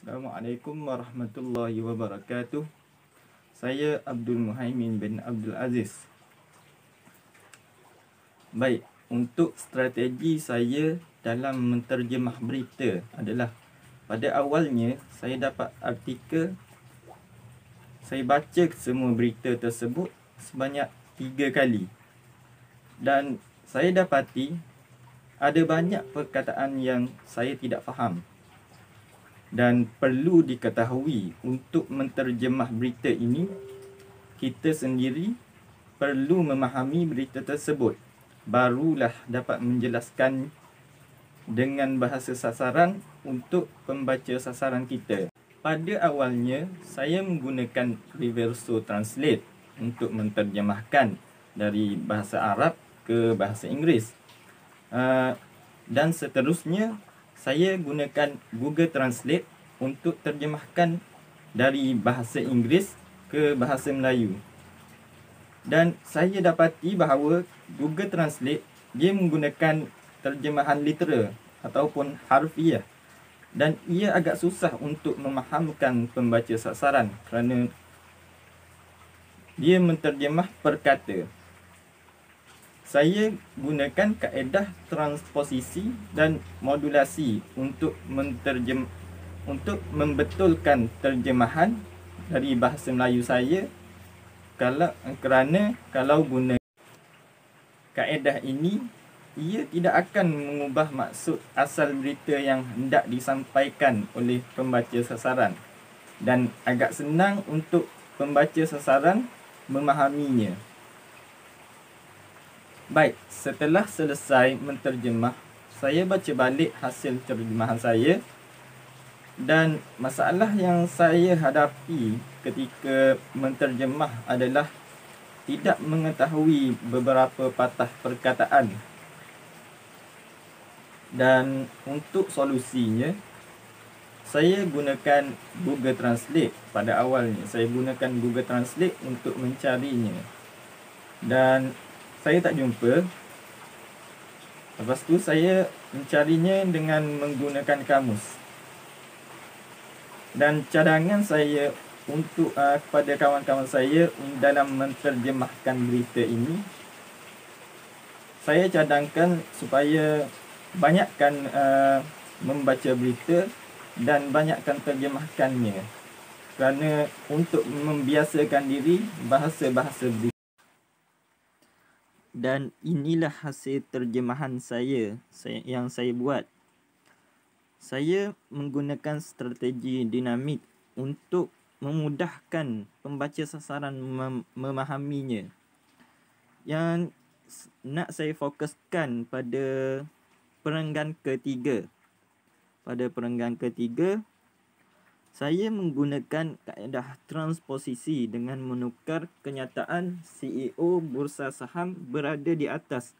Assalamualaikum warahmatullahi wabarakatuh. Saya Abdul Muhaimin bin Abdul Aziz. Baik, untuk strategi saya dalam menterjemah berita adalah pada awalnya saya dapat artikel, saya baca semua berita tersebut sebanyak 3 kali. Dan saya dapati ada banyak perkataan yang saya tidak faham. Dan perlu diketahui untuk menterjemah berita ini, kita sendiri perlu memahami berita tersebut. Barulah dapat menjelaskan dengan bahasa sasaran untuk pembaca sasaran kita. Pada awalnya, saya menggunakan reverso translate untuk menterjemahkan dari bahasa Arab ke bahasa Inggeris. Dan seterusnya, saya gunakan Google Translate untuk terjemahkan dari bahasa Inggeris ke bahasa Melayu. Dan saya dapati bahawa Google Translate dia menggunakan terjemahan literal ataupun harfiah. Dan ia agak susah untuk memahamkan pembaca sasaran kerana dia menterjemah per kata. Saya gunakan kaedah transposisi dan modulasi untuk membetulkan terjemahan dari bahasa Melayu saya, kerana kalau guna kaedah ini, ia tidak akan mengubah maksud asal berita yang hendak disampaikan oleh pembaca sasaran, dan agak senang untuk pembaca sasaran memahaminya. Baik, setelah selesai menterjemah, saya baca balik hasil terjemahan saya, dan masalah yang saya hadapi ketika menterjemah adalah tidak mengetahui beberapa patah perkataan. Dan untuk solusinya, saya gunakan Google Translate pada awalnya. Saya gunakan Google Translate untuk mencarinya, dan saya tak jumpa. Lepas tu saya mencarinya dengan menggunakan kamus. Dan cadangan saya untuk kepada kawan-kawan saya dalam menterjemahkan berita ini, saya cadangkan supaya banyakkan membaca berita dan banyakkan terjemahkannya, kerana untuk membiasakan diri bahasa-bahasa berita. Dan inilah hasil terjemahan saya yang saya buat. Saya menggunakan strategi dinamik untuk memudahkan pembaca sasaran memahaminya. Yang nak saya fokuskan pada perenggan ketiga. Pada perenggan ketiga, saya menggunakan kaedah transposisi dengan menukar kenyataan CEO Bursa Saham berada di atas,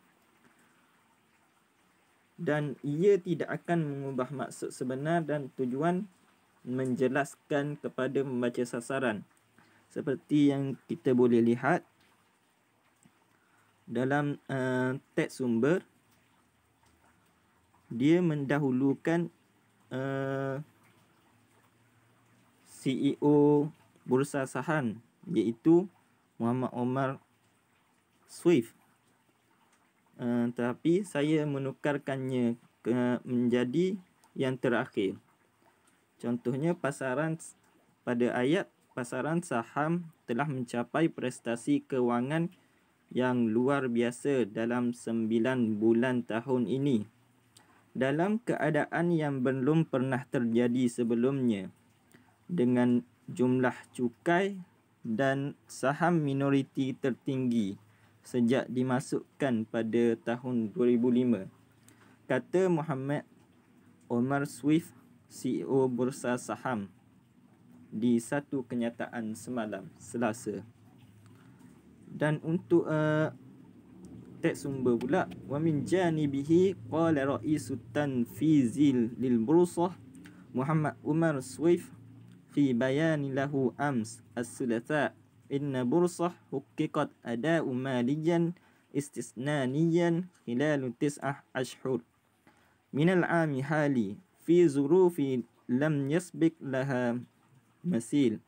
dan ia tidak akan mengubah maksud sebenar dan tujuan menjelaskan kepada pembaca sasaran. Seperti yang kita boleh lihat dalam teks sumber, dia mendahulukan CEO Bursa Saham, iaitu Muhammad Omar Swift. Tapi saya menukarkannya menjadi yang terakhir. Contohnya, pada ayat pasaran saham telah mencapai prestasi kewangan yang luar biasa dalam 9 bulan tahun ini, dalam keadaan yang belum pernah terjadi sebelumnya, dengan jumlah cukai dan saham minoriti tertinggi sejak dimasukkan pada tahun 2005, kata Muhammad Omar Swift, CEO Bursa Saham, di satu kenyataan semalam Selasa. Dan untuk teks sumber pula, wa min janibihi qala ra'isu tanfizil lil bursah Muhammad Omar Swift fi bayani lahu ams as-thulatha inna bursah hukkiqat ada'u maliyan istisnaniyan khilal 9 ashhur min al-'ami hali fi zurufi lam yasbiq laha masil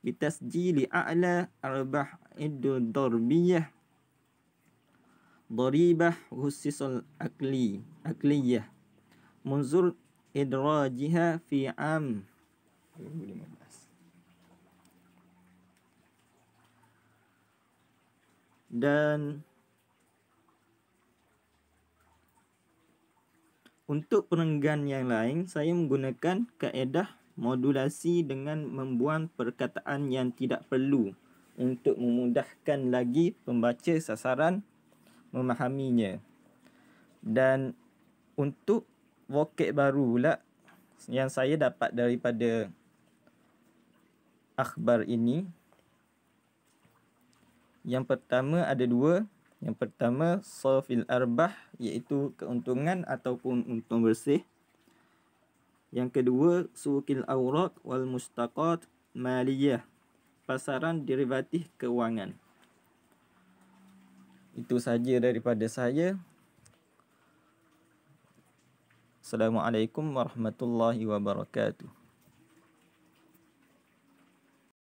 bitasjili a'la arbah iddu darbiyah ضريبة خصيص أكلية منظر إدراجها في عام 2015. Dan untuk perenggan yang lain, saya menggunakan kaedah modulasi dengan membuang perkataan yang tidak perlu untuk memudahkan lagi pembaca sasaran memahaminya. Dan untuk vocab baru pula yang saya dapat daripada akhbar ini, yang pertama ada dua. Yang pertama safil arbah, iaitu keuntungan ataupun untung bersih. Yang kedua suqil awraq wal mustaqat maliyah, pasaran derivatif kewangan. Itu saja daripada saya. Assalamualaikum warahmatullahi wabarakatuh.